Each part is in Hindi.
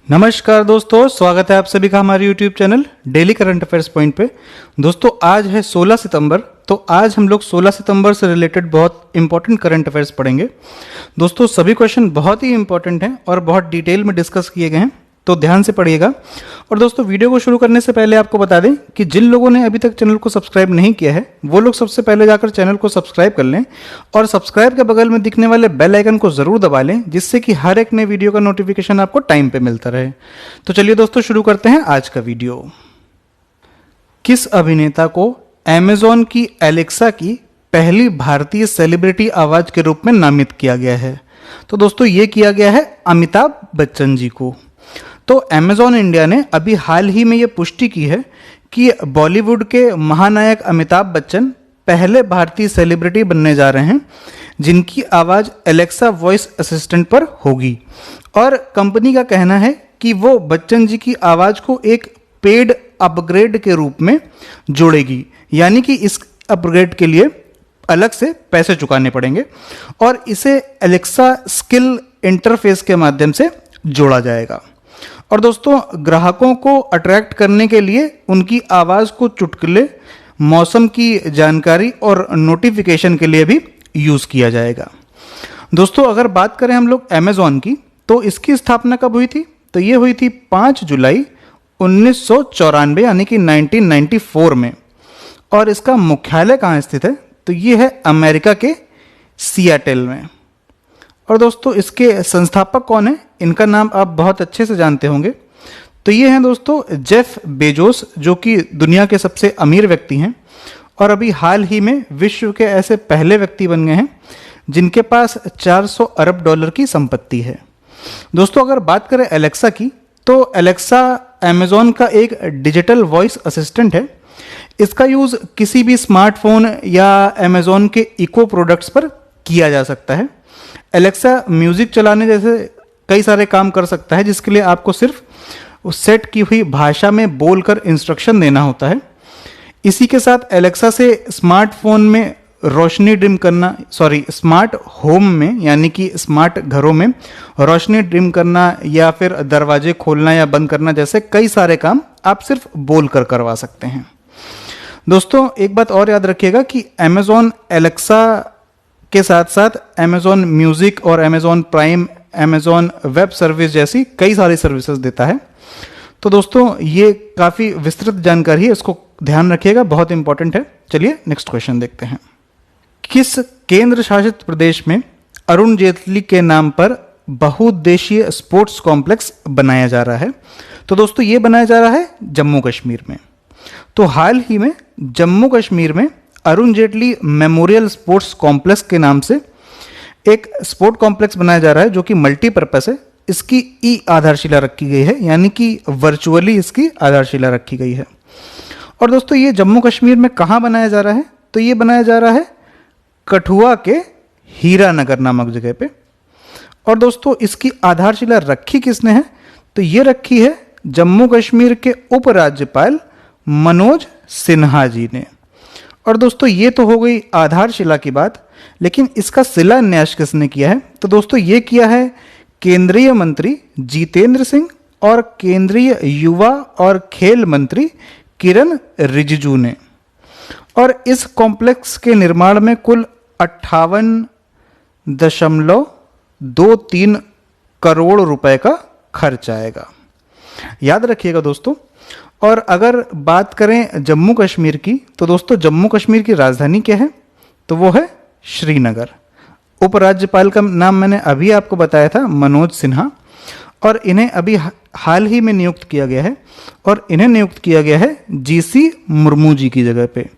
नमस्कार दोस्तों, स्वागत है आप सभी का हमारे YouTube channel daily current affairs point पे। दोस्तों आज है 16 सितंबर, तो आज हम लोग 16 सितंबर से रिलेटेड बहुत इंपॉर्टेंट करंट अफेयर्स पढ़ेंगे। दोस्तों सभी क्वेश्चन बहुत ही इंपॉर्टेंट हैं और बहुत डिटेल में डिस्कस किए गए हैं, तो ध्यान से पढ़िएगा। और दोस्तों वीडियो को शुरू करने से पहले आपको बता दें कि जिन लोगों ने अभी तक चैनल को सब्सक्राइब नहीं किया है वो लोग सबसे पहले जाकर चैनल को सब्सक्राइब कर लें और सब्सक्राइब के बगल में दिखने वाले बेल आइकन को जरूर दबा लें, जिससे कि हर एक नए वीडियो का नोटिफिकेशन आपको टाइम पे मिलता रहे। तो चलिए दोस्तों शुरू करते हैं आज का वीडियो। किस अभिनेता को अमेजॉन की एलेक्सा की पहली भारतीय सेलिब्रिटी आवाज के रूप में नामित किया गया है? तो दोस्तों ये किया गया है अमिताभ बच्चन जी को। तो अमेजॉन इंडिया ने अभी हाल ही में ये पुष्टि की है कि बॉलीवुड के महानायक अमिताभ बच्चन पहले भारतीय सेलिब्रिटी बनने जा रहे हैं जिनकी आवाज़ एलेक्सा वॉइस असिस्टेंट पर होगी। और कंपनी का कहना है कि वो बच्चन जी की आवाज़ को एक पेड अपग्रेड के रूप में जोड़ेगी, यानी कि इस अपग्रेड के लिए अलग से पैसे चुकाने पड़ेंगे और इसे एलेक्सा स्किल इंटरफेस के माध्यम से जोड़ा जाएगा। और दोस्तों ग्राहकों को अट्रैक्ट करने के लिए उनकी आवाज़ को चुटकुले, मौसम की जानकारी और नोटिफिकेशन के लिए भी यूज़ किया जाएगा। दोस्तों अगर बात करें हम लोग अमेज़ॉन की, तो इसकी स्थापना कब हुई थी? तो ये हुई थी 5 जुलाई 1994 यानी कि 1994 में। और इसका मुख्यालय कहाँ स्थित है? तो ये है अमेरिका के सियाटल में। और दोस्तों इसके संस्थापक कौन है? इनका नाम आप बहुत अच्छे से जानते होंगे। तो ये हैं दोस्तों जेफ बेजोस, जो कि दुनिया के सबसे अमीर व्यक्ति हैं और अभी हाल ही में विश्व के ऐसे पहले व्यक्ति बन गए हैं जिनके पास 400 अरब डॉलर की संपत्ति है। दोस्तों अगर बात करें एलेक्सा की, तो एलेक्सा अमेजॉन का एक डिजिटल वॉइस असिस्टेंट है। इसका यूज़ किसी भी स्मार्टफोन या अमेजॉन के इको प्रोडक्ट्स पर किया जा सकता है। एलेक्सा म्यूज़िक चलाने जैसे कई सारे काम कर सकता है, जिसके लिए आपको सिर्फ उस सेट की हुई भाषा में बोलकर इंस्ट्रक्शन देना होता है। इसी के साथ एलेक्सा से स्मार्टफोन में रोशनी डिम करना, स्मार्ट होम में यानी कि स्मार्ट घरों में रोशनी डिम करना या फिर दरवाजे खोलना या बंद करना जैसे कई सारे काम आप सिर्फ बोलकर करवा सकते हैं। दोस्तों एक बात और याद रखिएगा कि अमेजॉन एलेक्सा के साथ साथ अमेजॉन म्यूज़िक और Amazon prime, Amazon web service जैसी कई सारी सर्विसेज देता है। तो दोस्तों ये काफ़ी विस्तृत जानकारी है, इसको ध्यान रखिएगा, बहुत इंपॉर्टेंट है। चलिए नेक्स्ट क्वेश्चन देखते हैं। किस केंद्र शासित प्रदेश में अरुण जेटली के नाम पर बहुउद्देशीय स्पोर्ट्स कॉम्प्लेक्स बनाया जा रहा है? तो दोस्तों ये बनाया जा रहा है जम्मू कश्मीर में। तो हाल ही में जम्मू कश्मीर में Arun Jaitley memorial sports complex के नाम से एक स्पोर्ट कॉम्प्लेक्स बनाया जा रहा है जो कि मल्टीपर्पज़ है। इसकी ई आधारशिला रखी गई है, यानी कि वर्चुअली इसकी आधारशिला रखी गई है। और दोस्तों ये जम्मू कश्मीर में कहाँ बनाया जा रहा है? तो ये बनाया जा रहा है कठुआ के हीरानगर नामक जगह पे। और दोस्तों इसकी आधारशिला रखी किसने है? तो ये रखी है जम्मू कश्मीर के उपराज्यपाल मनोज सिन्हा जी ने। और दोस्तों ये तो हो गई आधारशिला की बात, लेकिन इसका शिलान्यास किसने किया है? तो दोस्तों ये किया है केंद्रीय मंत्री जितेंद्र सिंह और केंद्रीय युवा और खेल मंत्री किरण रिजिजू ने। और इस कॉम्प्लेक्स के निर्माण में कुल 58.23 करोड़ रुपए का खर्च आएगा, याद रखिएगा दोस्तों। और अगर बात करें जम्मू कश्मीर की, तो दोस्तों जम्मू कश्मीर की राजधानी क्या है? तो वो है श्रीनगर। उपराज्यपाल का नाम मैंने अभी आपको बताया था, मनोज सिन्हा। और इन्हें अभी हाल ही में नियुक्त किया गया है और इन्हें नियुक्त किया गया है जीसी मुर्मू जी की जगह पे।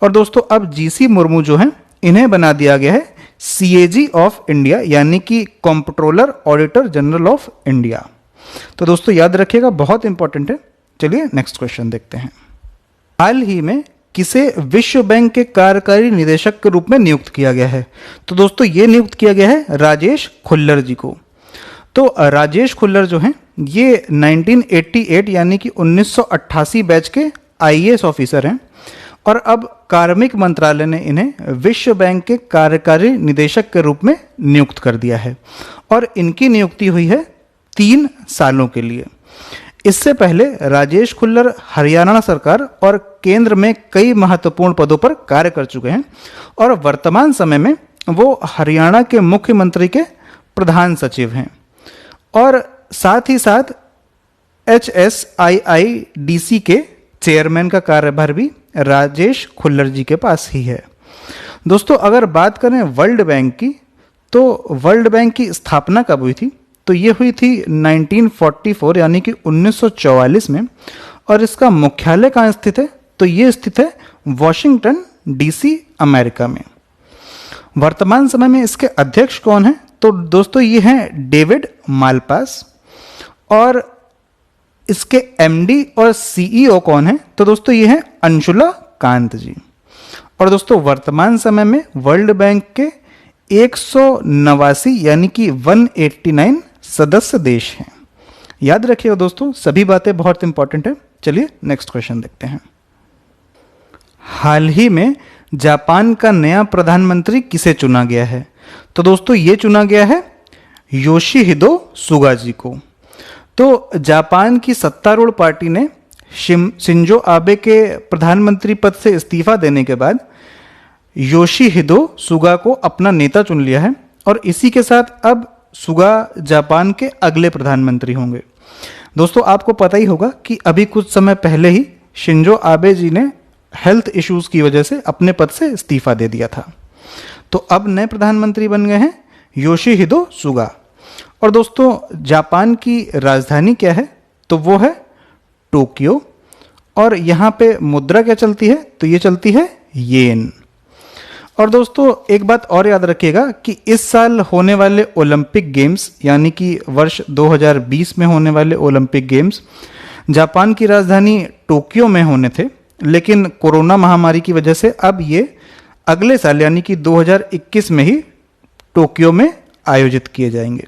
और दोस्तों अब जीसी मुर्मू जो हैं इन्हें बना दिया गया है सीएजी ऑफ इंडिया, यानी कि comptroller auditor general of India. तो दोस्तों याद रखिएगा, बहुत इंपॉर्टेंट है। चलिए नेक्स्ट क्वेश्चन देखते हैं। हाल ही में किसे विश्व बैंक के कार्यकारी निदेशक के रूप में नियुक्त किया गया है? तो दोस्तों ये नियुक्त किया गया है राजेश खुल्लर जी को। तो राजेश खुल्लर जो हैं ये 1988 यानी कि 1988 बैच के आईएएस ऑफिसर हैं और अब कार्मिक मंत्रालय ने इन्हें विश्व बैंक के कार्यकारी निदेशक के रूप में नियुक्त कर दिया है। और इनकी नियुक्ति हुई है 3 सालों के लिए। इससे पहले राजेश खुल्लर हरियाणा सरकार और केंद्र में कई महत्वपूर्ण पदों पर कार्य कर चुके हैं और वर्तमान समय में वो हरियाणा के मुख्यमंत्री के प्रधान सचिव हैं और साथ ही साथ HSIIDC के चेयरमैन का कार्यभार भी राजेश खुल्लर जी के पास ही है। दोस्तों अगर बात करें वर्ल्ड बैंक की, तो वर्ल्ड बैंक की स्थापना कब हुई थी? तो ये हुई थी 1944 यानी कि 1944 में। और इसका मुख्यालय कहाँ स्थित है? तो ये स्थित है वॉशिंगटन DC अमेरिका में। वर्तमान समय में इसके अध्यक्ष कौन हैं? तो दोस्तों ये हैं डेविड मालपास। और इसके MD और CEO कौन हैं? तो दोस्तों ये हैं अंशुला कांत जी। और दोस्तों वर्तमान समय में वर्ल्ड बैंक के 189 यानी कि 189 सदस्य देश हैं। याद रखिएगा दोस्तों, सभी बातें बहुत इंपॉर्टेंट है। चलिए नेक्स्ट क्वेश्चन देखते हैं। हाल ही में जापान का नया प्रधानमंत्री किसे चुना गया है? तो दोस्तों ये चुना गया है योशिहिदो सुगा जी को। तो जापान की सत्तारूढ़ पार्टी ने शिंजो आबे के प्रधानमंत्री पद से इस्तीफा देने के बाद योशिहिदो सुगा को अपना नेता चुन लिया है और इसी के साथ अब सुगा जापान के अगले प्रधानमंत्री होंगे। दोस्तों आपको पता ही होगा कि अभी कुछ समय पहले ही शिंजो आबे जी ने हेल्थ इश्यूज की वजह से अपने पद से इस्तीफा दे दिया था। तो अब नए प्रधानमंत्री बन गए हैं योशिहिदो सुगा। और दोस्तों जापान की राजधानी क्या है? तो वो है टोक्यो। और यहाँ पे मुद्रा क्या चलती है? तो ये चलती है येन। और दोस्तों एक बात और याद रखिएगा कि इस साल होने वाले ओलंपिक गेम्स यानी कि वर्ष 2020 में होने वाले ओलंपिक गेम्स जापान की राजधानी टोक्यो में होने थे, लेकिन कोरोना महामारी की वजह से अब ये अगले साल यानी कि 2021 में ही टोक्यो में आयोजित किए जाएंगे।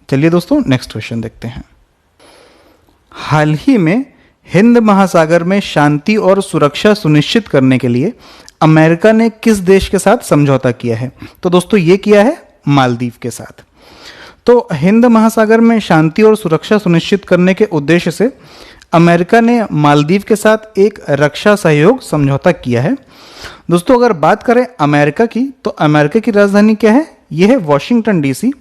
चलिए दोस्तों नेक्स्ट क्वेश्चन देखते हैं। हाल ही में हिंद महासागर में शांति और सुरक्षा सुनिश्चित करने के लिए अमेरिका ने किस देश के साथ समझौता किया है? तो दोस्तों ये किया है मालदीव के साथ। तो हिंद महासागर में शांति और सुरक्षा सुनिश्चित करने के उद्देश्य से अमेरिका ने मालदीव के साथ एक रक्षा सहयोग समझौता किया है। दोस्तों अगर बात करें अमेरिका की, तो अमेरिका की राजधानी क्या है? यह है वॉशिंगटन DC।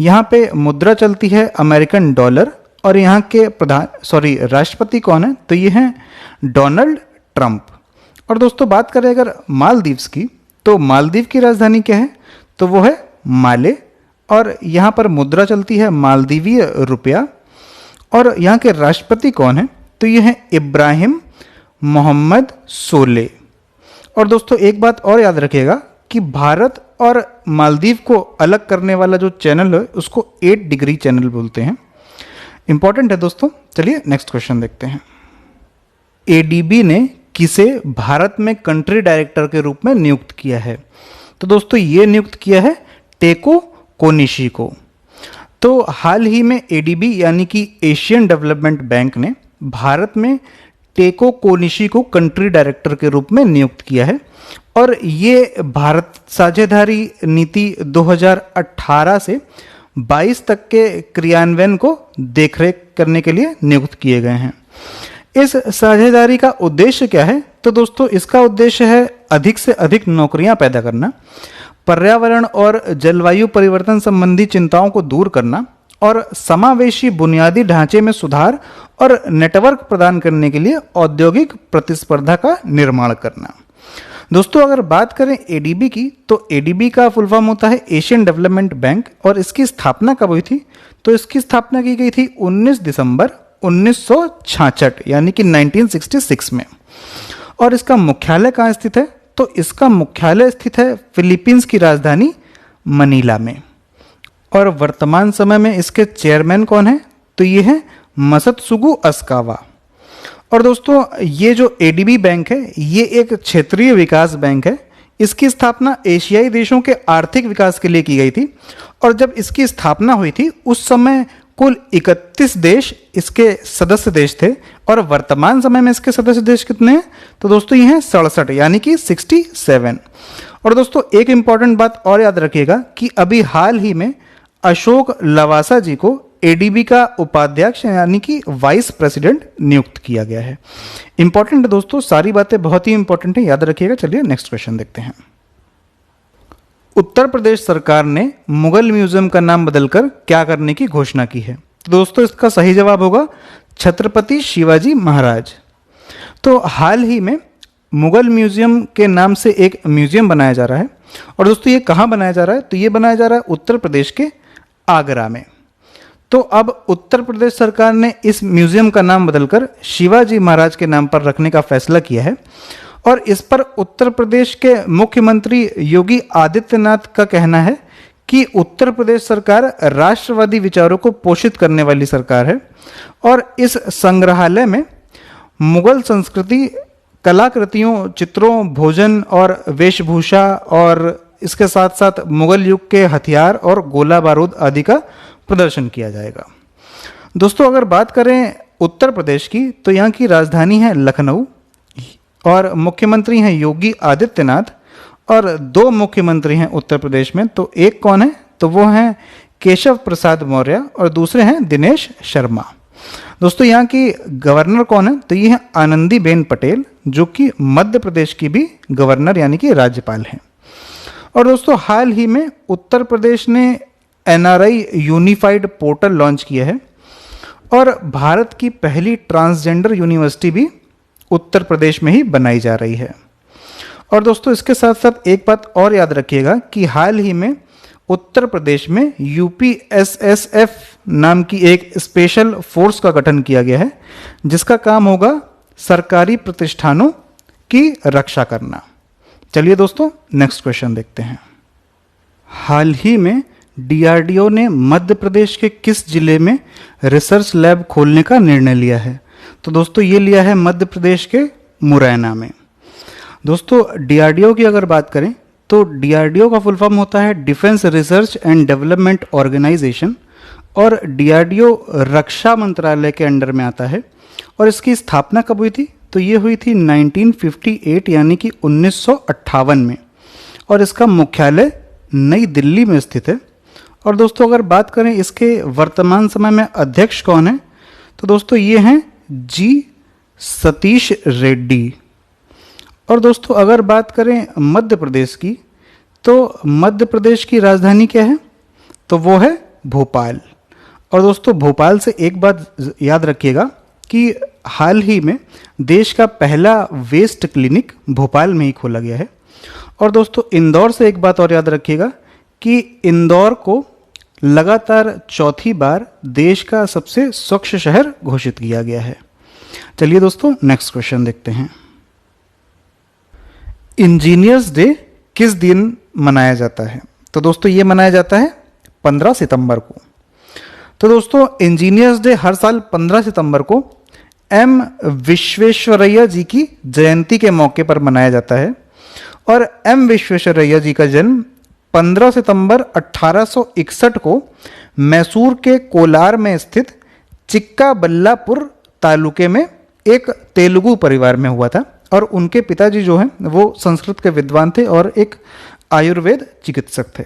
यहाँ पे मुद्रा चलती है अमेरिकन डॉलर और यहाँ के राष्ट्रपति कौन है? तो ये हैं डोनाल्ड ट्रंप। और दोस्तों बात करें अगर मालदीव्स की, तो मालदीव की राजधानी क्या है? तो वो है माले और यहाँ पर मुद्रा चलती है मालदीवीय रुपया। और यहाँ के राष्ट्रपति कौन है? तो ये हैं इब्राहिम मोहम्मद सोले। और दोस्तों एक बात और याद रखिएगा कि भारत और मालदीव को अलग करने वाला जो चैनल है उसको 8 डिग्री चैनल बोलते हैं। इंपॉर्टेंट है दोस्तों। चलिए नेक्स्ट क्वेश्चन देखते हैं। ADB ने किसे भारत में कंट्री डायरेक्टर के रूप में नियुक्त किया है? तो दोस्तों ये नियुक्त किया है टेको कोनिशी को। तो हाल ही में ADB यानी कि एशियन डेवलपमेंट बैंक ने भारत में टेको कोनिशी को कंट्री डायरेक्टर के रूप में नियुक्त किया है और ये भारत साझेदारी नीति 2018 से 22 तक के क्रियान्वयन को देखरेख करने के लिए नियुक्त किए गए हैं। इस साझेदारी का उद्देश्य क्या है? तो दोस्तों इसका उद्देश्य है अधिक से अधिक नौकरियां पैदा करना, पर्यावरण और जलवायु परिवर्तन संबंधी चिंताओं को दूर करना और समावेशी बुनियादी ढांचे में सुधार और नेटवर्क प्रदान करने के लिए औद्योगिक प्रतिस्पर्धा का निर्माण करना। दोस्तों अगर बात करें ADB की, तो ADB का फुल फॉर्म होता है एशियन डेवलपमेंट बैंक और इसकी स्थापना कब हुई थी? तो इसकी स्थापना की गई थी 19 दिसंबर 1966 यानी कि 1966 में। और इसका मुख्यालय कहाँ स्थित है? तो इसका मुख्यालय स्थित है फिलीपींस की राजधानी मनीला में। और वर्तमान समय में इसके चेयरमैन कौन है? तो ये है मसत्सुगु अस्कावा। और दोस्तों ये जो ADB बैंक है ये एक क्षेत्रीय विकास बैंक है। इसकी स्थापना एशियाई देशों के आर्थिक विकास के लिए की गई थी और जब इसकी स्थापना हुई थी उस समय कुल 31 देश इसके सदस्य देश थे और वर्तमान समय में इसके सदस्य देश कितने हैं? तो दोस्तों ये हैं 67 यानी कि 67। और दोस्तों एक इंपॉर्टेंट बात और याद रखिएगा कि अभी हाल ही में अशोक लवासा जी को एडीबी का उपाध्यक्ष यानी कि वाइस प्रेसिडेंट नियुक्त किया गया है। इंपॉर्टेंट है दोस्तों, सारी बातें बहुत ही इंपॉर्टेंट है, याद रखिएगा। चलिए नेक्स्ट क्वेश्चन देखते हैं। उत्तर प्रदेश सरकार ने मुगल म्यूजियम का नाम बदलकर क्या करने की घोषणा की है? तो दोस्तों इसका सही जवाब होगा छत्रपति शिवाजी महाराज। तो हाल ही में मुगल म्यूजियम के नाम से एक म्यूजियम बनाया जा रहा है, और दोस्तों ये कहाँ बनाया जा रहा है? तो ये बनाया जा रहा है उत्तर प्रदेश के आगरा में। तो अब उत्तर प्रदेश सरकार ने इस म्यूजियम का नाम बदलकर शिवाजी महाराज के नाम पर रखने का फैसला किया है, और इस पर उत्तर प्रदेश के मुख्यमंत्री योगी आदित्यनाथ का कहना है कि उत्तर प्रदेश सरकार राष्ट्रवादी विचारों को पोषित करने वाली सरकार है, और इस संग्रहालय में मुगल संस्कृति, कलाकृतियों, चित्रों, भोजन और वेशभूषा, और इसके साथ साथ मुगल युग के हथियार और गोला बारूद आदि का प्रदर्शन किया जाएगा। दोस्तों अगर बात करें उत्तर प्रदेश की, तो यहाँ की राजधानी है लखनऊ, और मुख्यमंत्री हैं योगी आदित्यनाथ, और दो मुख्यमंत्री हैं उत्तर प्रदेश में। तो एक कौन है? तो वो हैं केशव प्रसाद मौर्य, और दूसरे हैं दिनेश शर्मा। दोस्तों यहाँ की गवर्नर कौन है? तो ये है आनंदीबेन पटेल, जो कि मध्य प्रदेश की भी गवर्नर यानी कि राज्यपाल हैं। और दोस्तों हाल ही में उत्तर प्रदेश ने एनआरआई यूनिफाइड पोर्टल लॉन्च किया है, और भारत की पहली ट्रांसजेंडर यूनिवर्सिटी भी उत्तर प्रदेश में ही बनाई जा रही है। और दोस्तों इसके साथ साथ एक बात और याद रखिएगा कि हाल ही में उत्तर प्रदेश में यूपीएसएसएफ नाम की एक स्पेशल फोर्स का गठन किया गया है, जिसका काम होगा सरकारी प्रतिष्ठानों की रक्षा करना। चलिए दोस्तों नेक्स्ट क्वेश्चन देखते हैं। हाल ही में डीआरडीओ ने मध्य प्रदेश के किस जिले में रिसर्च लैब खोलने का निर्णय लिया है? तो दोस्तों ये लिया है मध्य प्रदेश के मुरैना में। दोस्तों डीआरडीओ की अगर बात करें तो डीआरडीओ का फुल फॉर्म होता है defence research and development organisation, और डीआरडीओ रक्षा मंत्रालय के अंडर में आता है। और इसकी स्थापना कब हुई थी? तो ये हुई थी 1958 यानी कि 1958 में, और इसका मुख्यालय नई दिल्ली में स्थित है। और दोस्तों अगर बात करें इसके वर्तमान समय में अध्यक्ष कौन है, तो दोस्तों ये हैं जी सतीश रेड्डी। और दोस्तों अगर बात करें मध्य प्रदेश की, तो मध्य प्रदेश की राजधानी क्या है? तो वो है भोपाल। और दोस्तों भोपाल से एक बात याद रखिएगा कि हाल ही में देश का पहला वेस्ट क्लिनिक भोपाल में ही खोला गया है। और दोस्तों इंदौर से एक बात और याद रखिएगा कि इंदौर को लगातार चौथी बार देश का सबसे स्वच्छ शहर घोषित किया गया है। चलिए दोस्तों नेक्स्ट क्वेश्चन देखते हैं। इंजीनियर्स डे किस दिन मनाया जाता है? तो दोस्तों ये मनाया जाता है 15 सितंबर को। तो दोस्तों इंजीनियर्स डे हर साल 15 सितंबर को एम विश्वेश्वरैया जी की जयंती के मौके पर मनाया जाता है। और एम विश्वेश्वरैया जी का जन्म 15 सितंबर 1861 को मैसूर के कोलार में स्थित चिक्काबल्लापुर तालुके में एक तेलुगु परिवार में हुआ था। और उनके पिताजी जो हैं वो संस्कृत के विद्वान थे और एक आयुर्वेद चिकित्सक थे।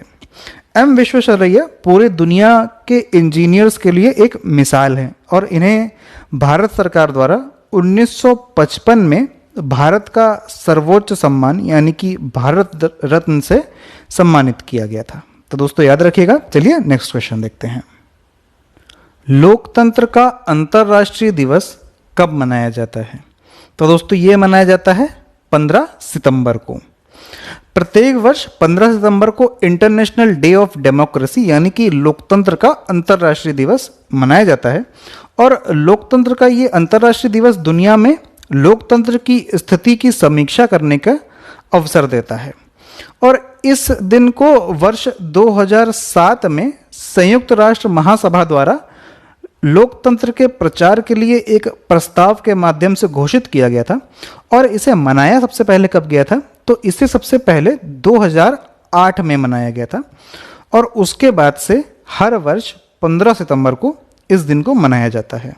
एम विश्वेश्वरैया पूरे दुनिया के इंजीनियर्स के लिए एक मिसाल हैं, और इन्हें भारत सरकार द्वारा 1955 में भारत का सर्वोच्च सम्मान यानी कि भारत रत्न से सम्मानित किया गया था। तो दोस्तों याद रखिएगा। चलिए नेक्स्ट क्वेश्चन देखते हैं। लोकतंत्र का अंतर्राष्ट्रीय दिवस कब मनाया जाता है? तो दोस्तों ये मनाया जाता है 15 सितंबर को। प्रत्येक वर्ष 15 सितंबर को इंटरनेशनल डे ऑफ डेमोक्रेसी यानी कि लोकतंत्र का अंतर्राष्ट्रीय दिवस मनाया जाता है। और लोकतंत्र का ये अंतर्राष्ट्रीय दिवस दुनिया में लोकतंत्र की स्थिति की समीक्षा करने का अवसर देता है। और इस दिन को वर्ष 2007 में संयुक्त राष्ट्र महासभा द्वारा लोकतंत्र के प्रचार के लिए एक प्रस्ताव के माध्यम से घोषित किया गया था। और इसे मनाया सबसे पहले कब गया था? तो इसे सबसे पहले 2008 में मनाया गया था, और उसके बाद से हर वर्ष 15 सितंबर को इस दिन को मनाया जाता है।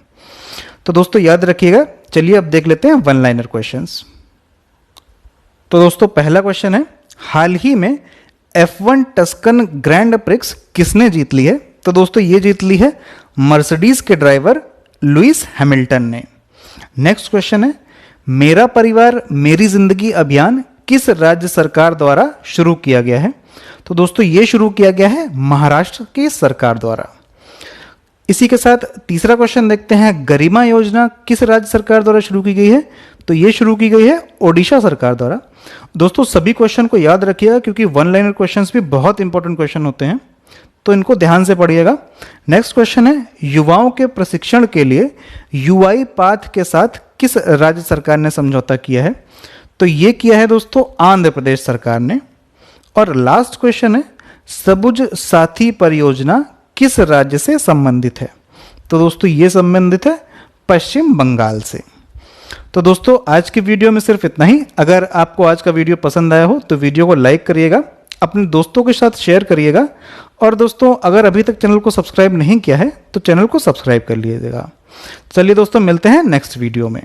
तो दोस्तों याद रखिएगा। चलिए अब देख लेते हैं वन लाइनर क्वेश्चंस। तो दोस्तों पहला क्वेश्चन है, हाल ही में F1 टस्कन ग्रैंड प्रिक्स किसने जीत ली है? तो दोस्तों ये जीत ली है मर्सिडीज के ड्राइवर लुइस हैमिल्टन ने। नेक्स्ट क्वेश्चन है, मेरा परिवार मेरी जिंदगी अभियान किस राज्य सरकार द्वारा शुरू किया गया है? तो दोस्तों ये शुरू किया गया है महाराष्ट्र की सरकार द्वारा। इसी के साथ तीसरा क्वेश्चन देखते हैं, गरिमा योजना किस राज्य सरकार द्वारा शुरू की गई है? तो ये शुरू की गई है ओडिशा सरकार द्वारा। दोस्तों सभी क्वेश्चन को याद रखिएगा क्योंकि वन लाइनर क्वेश्चंस भी बहुत इंपॉर्टेंट क्वेश्चन होते हैं, तो इनको ध्यान से पढ़िएगा। नेक्स्ट क्वेश्चन है, युवाओं के प्रशिक्षण के लिए यूआई पाथ के साथ किस राज्य सरकार ने समझौता किया है? तो ये किया है दोस्तों आंध्र प्रदेश सरकार ने। और लास्ट क्वेश्चन है, सबुज साथी परियोजना किस राज्य से संबंधित है? तो दोस्तों ये संबंधित है पश्चिम बंगाल से। तो दोस्तों आज की वीडियो में सिर्फ इतना ही। अगर आपको आज का वीडियो पसंद आया हो तो वीडियो को लाइक करिएगा, अपने दोस्तों के साथ शेयर करिएगा, और दोस्तों अगर अभी तक चैनल को सब्सक्राइब नहीं किया है तो चैनल को सब्सक्राइब कर लीजिएगा। चलिए दोस्तों मिलते हैं नेक्स्ट वीडियो में।